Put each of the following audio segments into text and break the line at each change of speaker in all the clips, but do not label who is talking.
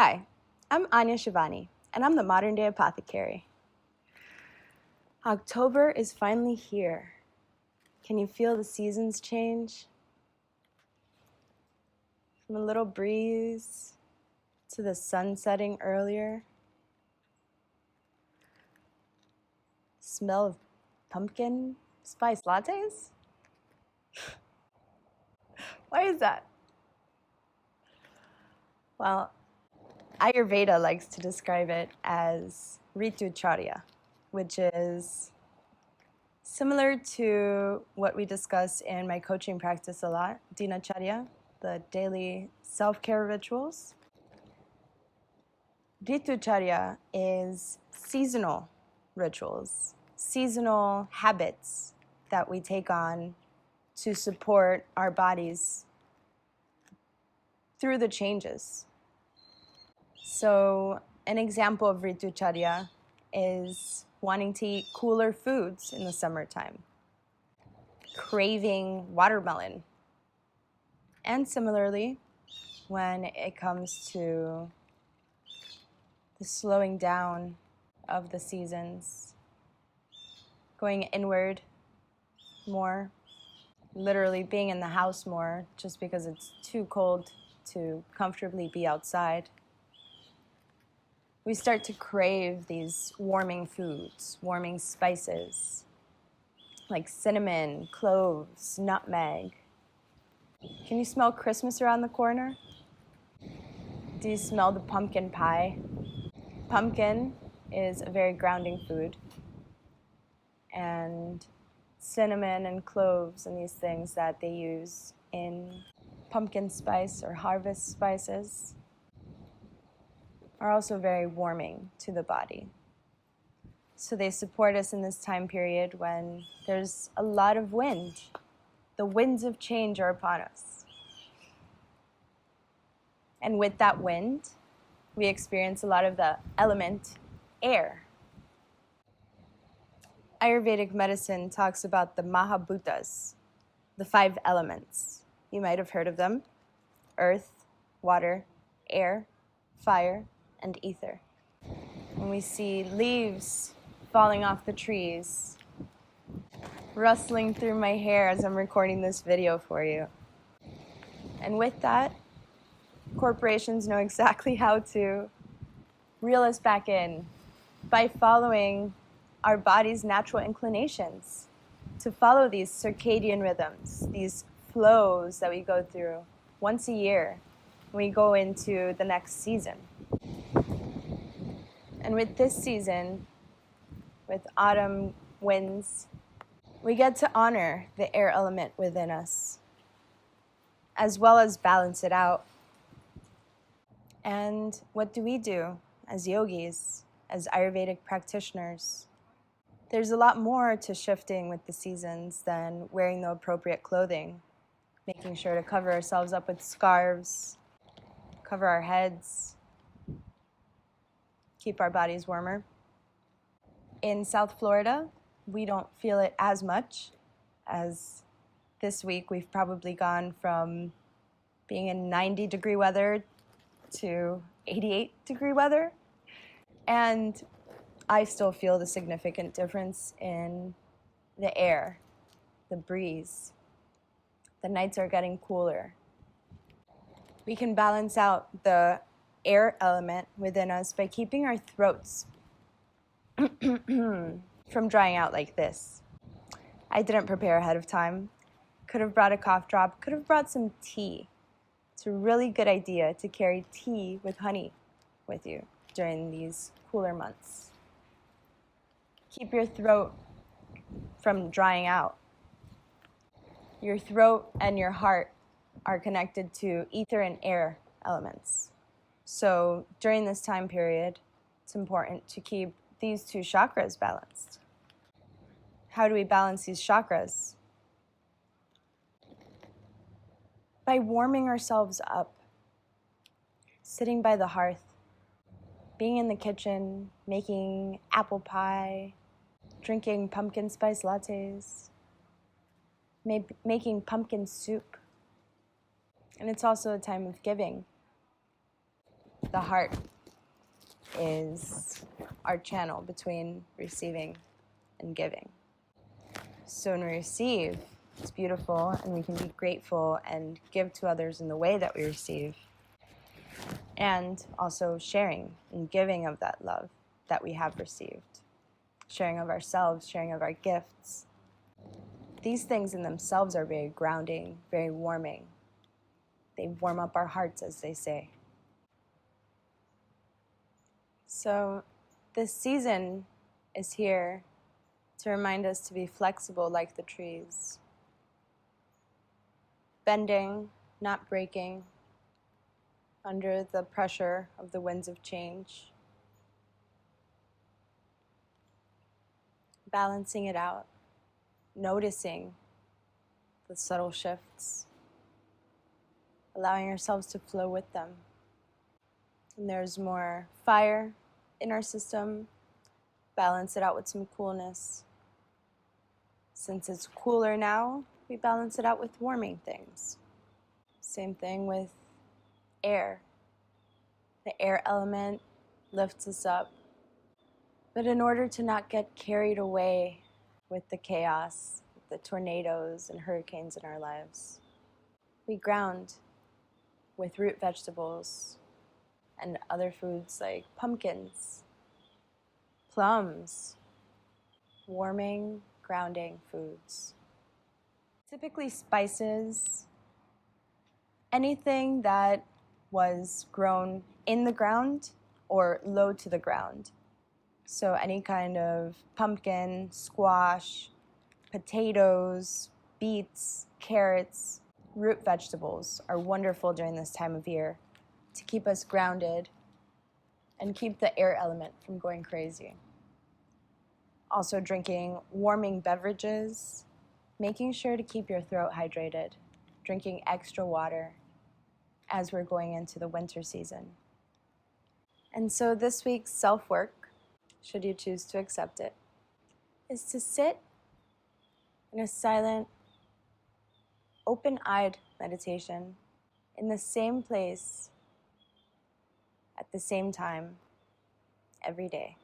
Hi, I'm Anya Shivani, and I'm the modern-day apothecary. October is finally here. Can you feel the seasons change? From a little breeze to the sun setting earlier. Smell of pumpkin spice lattes? Why is that? Well, Ayurveda likes to describe it as ritucharya, which is similar to what we discuss in my coaching practice a lot, dinacharya, the daily self-care rituals. Ritucharya is seasonal rituals, seasonal habits that we take on to support our bodies through the changes. So an example of ritucharya is wanting to eat cooler foods in the summertime, craving watermelon. And similarly, when it comes to the slowing down of the seasons, going inward more, literally being in the house more just because it's too cold to comfortably be outside. We start to crave these warming foods, warming spices, like cinnamon, cloves, nutmeg. Can you smell Christmas around the corner? Do you smell the pumpkin pie? Pumpkin is a very grounding food, and cinnamon and cloves and these things that they use in pumpkin spice or harvest spices are also very warming to the body. So they support us in this time period when there's a lot of wind. The winds of change are upon us. And with that wind, we experience a lot of the element air. Ayurvedic medicine talks about the Mahabhutas, the 5 elements. You might have heard of them: earth, water, air, fire, and ether. When we see leaves falling off the trees, rustling through my hair as I'm recording this video for you. And with that, corporations know exactly how to reel us back in by following our body's natural inclinations to follow these circadian rhythms, these flows that we go through once a year when we go into the next season. And with this season, with autumn winds, we get to honor the air element within us, as well as balance it out. And what do we do as yogis, as Ayurvedic practitioners? There's a lot more to shifting with the seasons than wearing the appropriate clothing, making sure to cover ourselves up with scarves, cover our heads, keep our bodies warmer. In South Florida, we don't feel it as much as this week. We've probably gone from being in 90-degree weather to 88-degree weather. And I still feel the significant difference in the air, the breeze. The nights are getting cooler. We can balance out the air element within us by keeping our throats from drying out like this. I didn't prepare ahead of time. Could have brought a cough drop, could have brought some tea. It's a really good idea to carry tea with honey with you during these cooler months. Keep your throat from drying out. Your throat and your heart are connected to ether and air elements. So during this time period, it's important to keep these 2 chakras balanced. How do we balance these chakras? By warming ourselves up, sitting by the hearth, being in the kitchen, making apple pie, drinking pumpkin spice lattes, making pumpkin soup. And it's also a time of giving. the heart is our channel between receiving and giving. So when we receive, it's beautiful, and we can be grateful and give to others in the way that we receive. And also sharing and giving of that love that we have received. Sharing of ourselves, sharing of our gifts. These things in themselves are very grounding, very warming. They warm up our hearts, as they say. So this season is here to remind us to be flexible like the trees. Bending, not breaking, under the pressure of the winds of change. Balancing it out, noticing the subtle shifts, allowing ourselves to flow with them. And there's more fire in our system, balance it out with some coolness. Since it's cooler now, we balance it out with warming things. Same thing with air. The air element lifts us up. But in order to not get carried away with the chaos, the tornadoes and hurricanes in our lives, we ground with root vegetables and other foods like pumpkins, plums, warming, grounding foods. Typically spices, anything that was grown in the ground or low to the ground. So any kind of pumpkin, squash, potatoes, beets, carrots, root vegetables are wonderful during this time of year to keep us grounded and keep the air element from going crazy. Also drinking warming beverages, making sure to keep your throat hydrated, drinking extra water as we're going into the winter season. And so this week's self-work, should you choose to accept it, is to sit in a silent, open-eyed meditation in the same place at the same time every day.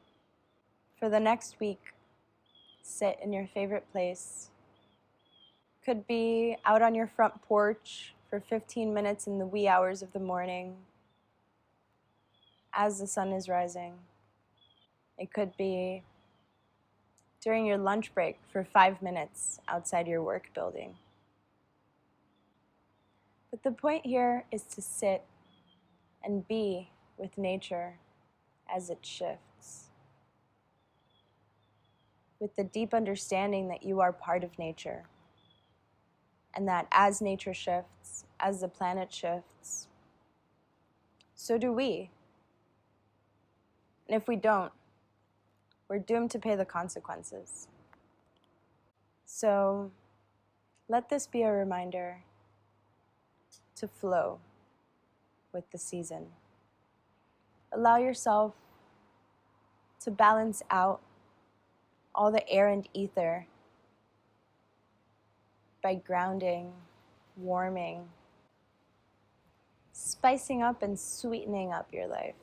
For the next week, sit in your favorite place. Could be out on your front porch for 15 minutes in the wee hours of the morning as the sun is rising. It could be during your lunch break for 5 minutes outside your work building. But the point here is to sit and be with nature as it shifts, with the deep understanding that you are part of nature, and that as nature shifts, as the planet shifts, so do we. And if we don't, we're doomed to pay the consequences. So let this be a reminder to flow with the season. Allow yourself to balance out all the air and ether by grounding, warming, spicing up and sweetening up your life.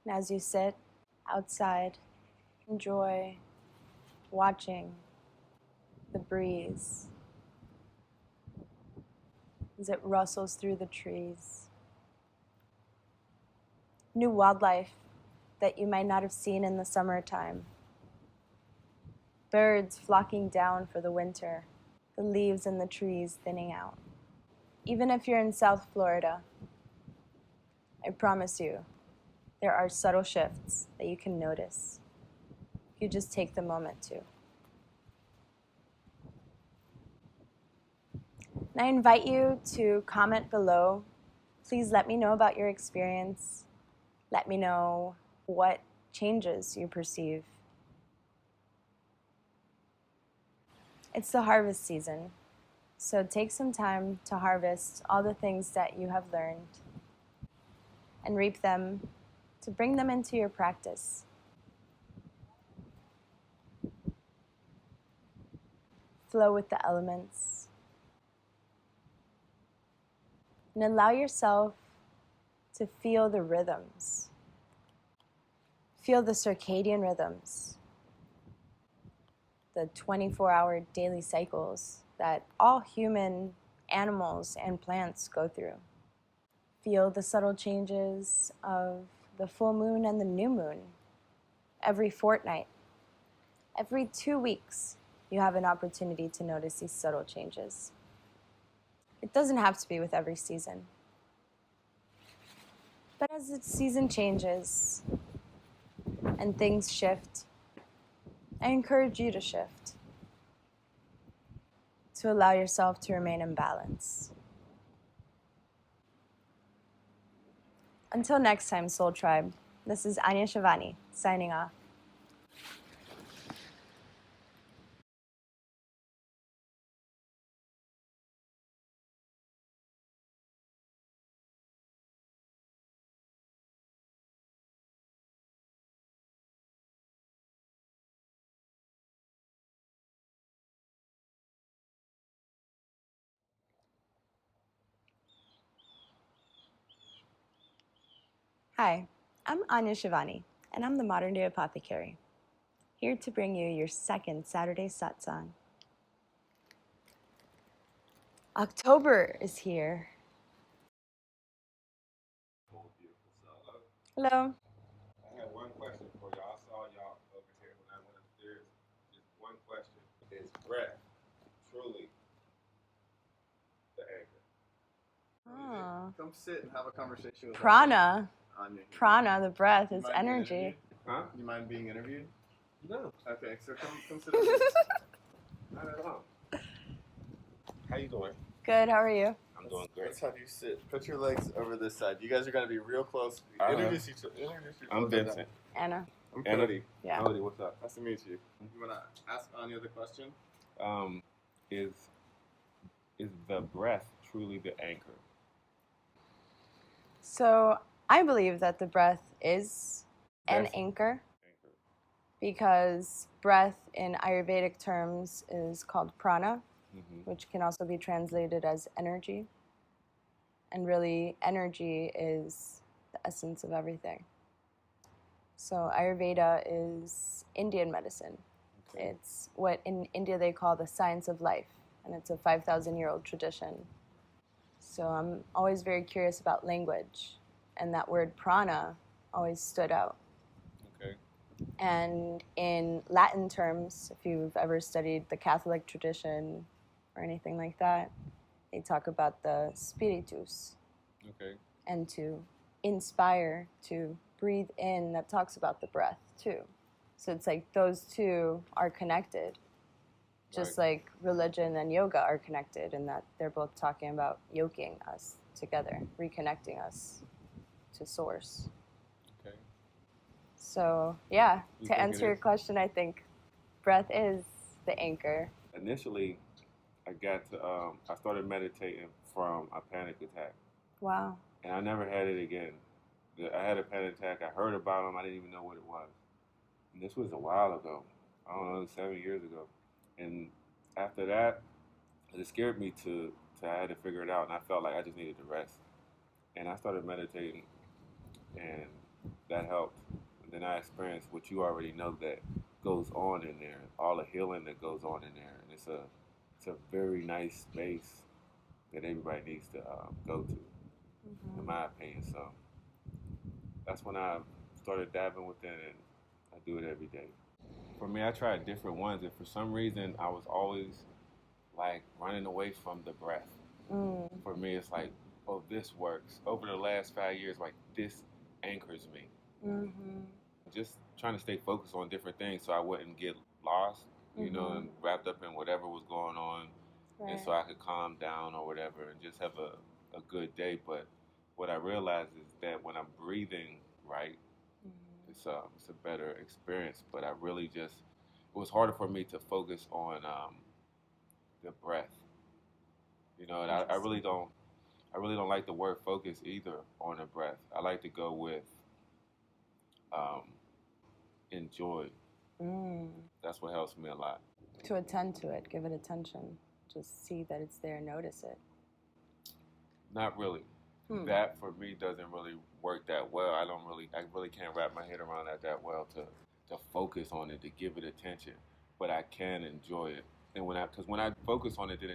And as you sit outside, enjoy watching the breeze as it rustles through the trees. New wildlife that you might not have seen in the summertime. Birds flocking down for the winter, the leaves in the trees thinning out. Even if you're in South Florida, I promise you, there are subtle shifts that you can notice. You just take the moment to. And I invite you to comment below. Please let me know about your experience. Let me know what changes you perceive. It's the harvest season, so take some time to harvest all the things that you have learned and reap them to bring them into your practice. Flow with the elements and allow yourself to feel the rhythms. Feel the circadian rhythms, the 24-hour daily cycles that all human animals and plants go through. Feel the subtle changes of the full moon and the new moon every fortnight. Every 2 weeks, you have an opportunity to notice these subtle changes. It doesn't have to be with every season. But as the season changes and things shift, I encourage you to shift, to allow yourself to remain in balance. Until next time, Soul Tribe, this is Anya Shivani, signing off. Hi, I'm Anya Shivani, and I'm the Modern Day Apothecary, here to bring you your second Saturday Satsang. October is here. Hello.
I have one question for y'all. I saw y'all over here when I went upstairs. Just one question. Is breath truly the anchor?
Oh.
Come sit and have a conversation with
Prana.
Anya.
Prana, the breath,
You
is
mind being
energy.
interviewed?
Huh?
You mind being interviewed?
No.
Okay, so come sit over.
Not at all. How you doing?
Good, how are you?
I'm doing great.
Let's have you sit. Put your legs over this side. You guys are going to be real close. Introduce yourself.
I'm Vincent.
Anna.
I'm
Anna.
Cody.
Yeah.
Cody, what's up?
Nice to meet you. You want to ask Anya the question?
Is the breath truly the anchor?
So I believe that the breath is an
That's
anchor
anchor.
because breath in Ayurvedic terms is called prana,
Mm-hmm.
which can also be translated as energy. And really, energy is the essence of everything. So Ayurveda is Indian medicine.
Okay.
It's what in India they call the science of life, and it's a 5,000-year-old tradition. So I'm always very curious about language, and that word prana always stood out.
Okay.
And in Latin terms, if you've ever studied the Catholic tradition or anything like that, they talk about the spiritus.
Okay.
And to inspire, to breathe in, that talks about the breath too. So it's like those two are connected, just
Right.
like religion and yoga are connected in that they're both talking about yoking us together, reconnecting us to source.
Okay.
So yeah,
You
to
think
answer
it
your
is?
question, I think breath is the anchor.
Initially, I started meditating from a panic attack.
Wow.
And I never had it again. I had a panic attack. I heard about them. I didn't even know what it was. And this was a while ago. I don't know, 7 years ago. And after that, it scared me to I had to figure it out. And I felt like I just needed to rest. And I started meditating, and that helped. And then I experienced what you already know that goes on in there, all the healing that goes on in there. And it's a very nice space that everybody needs to go to, in my opinion. So that's when I started dabbing within it. I do it every day. For me, I tried different ones, and for some reason, I was always like running away from the breath. For me, it's like, oh, this works. Over the last 5 years, like this anchors me. Just trying to stay focused on different things so I wouldn't get lost, you know, and wrapped up in whatever was going on,
Right.
and so I could calm down or whatever and just have a good day. But what I realized is that when I'm breathing right, it's a better experience. But I really just, it was harder for me to focus on the breath. You know, and I really don't like the word focus either on the breath. I like to go with enjoy. That's what helps me a lot.
To attend to it, give it attention. Just see that it's there, notice it.
Not really. That for me doesn't really work that well. I really can't wrap my head around that well to focus on it, to give it attention. But I can enjoy it. And because when I focus on it, then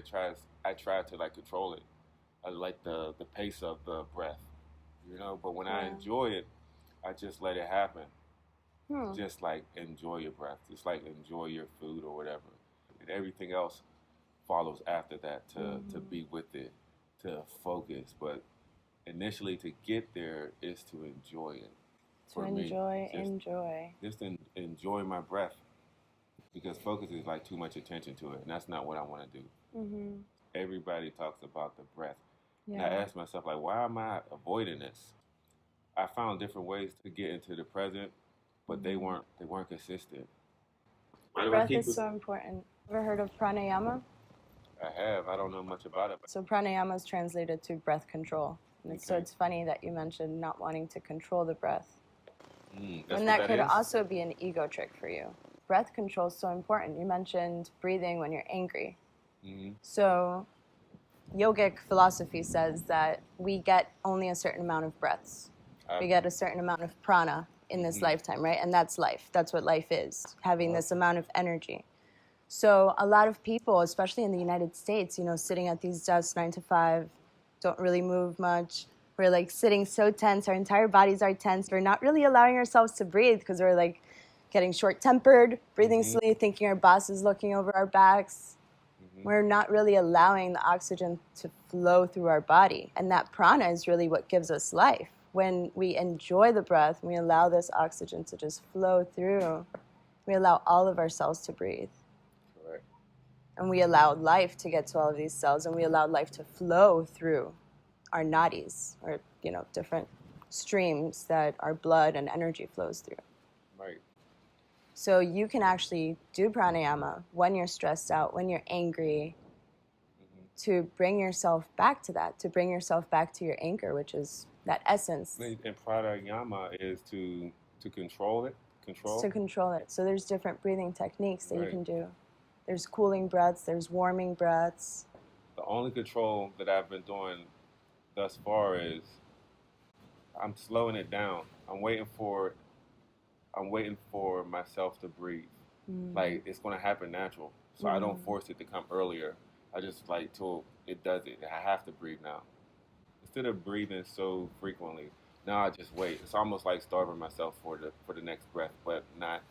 I try to like control it. I like the pace of the breath, But when I enjoy it, I just let it happen. Just like enjoy your breath, just like enjoy your food or whatever, and everything else follows after that to be with it, to focus. But initially, to get there is to enjoy it.
To enjoy.
Just enjoy my breath, because focus is like too much attention to it, and that's not what I want to do. Everybody talks about the breath. And I asked myself, like, why am I avoiding this? I found different ways to get into the present, but they weren't consistent.
Breath is so important. Ever heard of pranayama?
I have. I don't know much about it.
So pranayama is translated to breath control. And so it's funny that you mentioned not wanting to control the breath. And that could also be an ego trick for you. Breath control is so important. You mentioned breathing when you're angry. So yogic philosophy says that we get only a certain amount of breaths. We get a certain amount of prana in this lifetime, right? And that's life. That's what life is, having this amount of energy. So a lot of people, especially in the United States, sitting at these desks 9 to 5, don't really move much. We're like sitting so tense. Our entire bodies are tense. We're not really allowing ourselves to breathe because we're like getting short-tempered, breathing slowly, thinking our boss is looking over our backs. We're not really allowing the oxygen to flow through our body. And that prana is really what gives us life. When we enjoy the breath, we allow this oxygen to just flow through. We allow all of our cells to breathe.
Correct.
And we allow life to get to all of these cells, and we allow life to flow through our nadis, or, different streams that our blood and energy flows through.
Right.
So you can actually do pranayama when you're stressed out, when you're angry, to bring yourself back to that, to bring yourself back to your anchor, which is that essence.
And pranayama is to control it.
It's to control it. So there's different breathing techniques that you can do. There's cooling breaths, there's warming breaths.
The only control that I've been doing thus far is I'm slowing it down. I'm waiting for myself to breathe. Like, it's going to happen natural. So I don't force it to come earlier. I just till it does it. I have to breathe now. Instead of breathing so frequently, now I just wait. It's almost like starving myself for the next breath, but not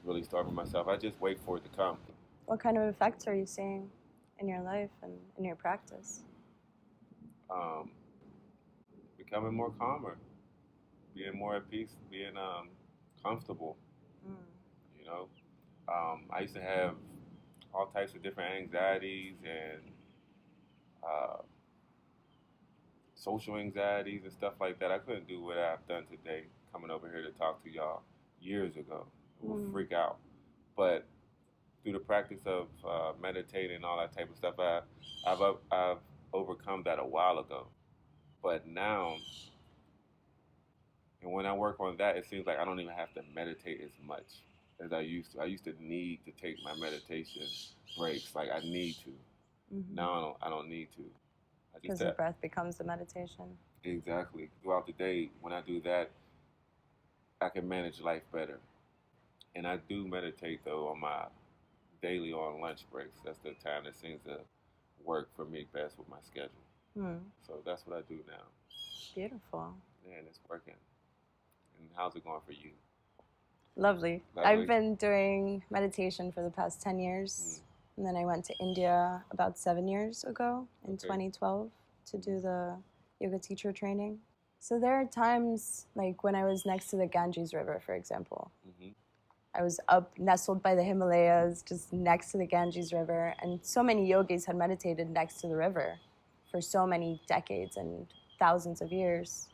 really starving myself. I just wait for it to come.
What kind of effects are you seeing in your life and in your practice?
Becoming more calmer, being more at peace, being comfortable. I used to have all types of different anxieties and social anxieties and stuff like that. I couldn't do what I've done today, coming over here to talk to y'all years ago. I would freak out. But through the practice of meditating and all that type of stuff, I've overcome that a while ago. But now, and when I work on that, it seems like I don't even have to meditate as much as I used to. I used to need to take my meditation breaks. Like, I need to. Now I don't need to.
Because the breath becomes the meditation.
Exactly. Throughout the day, when I do that, I can manage life better. And I do meditate, though, on my daily on lunch breaks. That's the time that seems to work for me best with my schedule. So that's what I do now.
Beautiful.
Yeah, and it's working. And how's it going for you?
Lovely. I've been doing meditation for the past 10 years. And then I went to India about 7 years ago in 2012 to do the yoga teacher training. So there are times, like when I was next to the Ganges River, for example. I was up, nestled by the Himalayas, just next to the Ganges River. And so many yogis had meditated next to the river for so many decades and thousands of years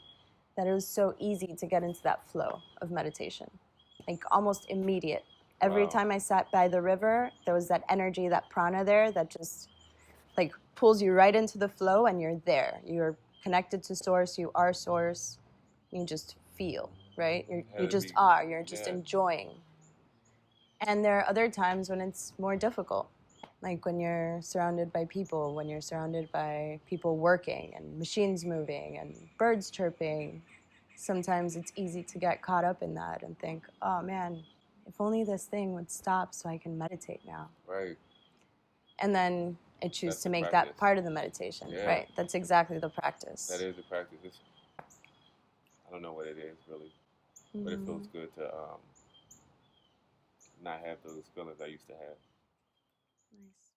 that it was so easy to get into that flow of meditation, like almost immediate. Every time I sat by the river, there was that energy, that prana there that just like pulls you right into the flow, and you're there. You're connected to source, you are source. You just feel, right? You just are, you're just enjoying. And there are other times when it's more difficult. Like when you're surrounded by people, when you're surrounded by people working and machines moving and birds chirping, sometimes it's easy to get caught up in that and think, oh man, if only this thing would stop so I can meditate now.
Right.
And then I choose
That's
to
the
make
practice.
that part of the meditation.
Yeah.
Right. That's exactly the practice.
That is the practice. I don't know what it is really, but it feels good to not have those feelings I used to have.
Nice.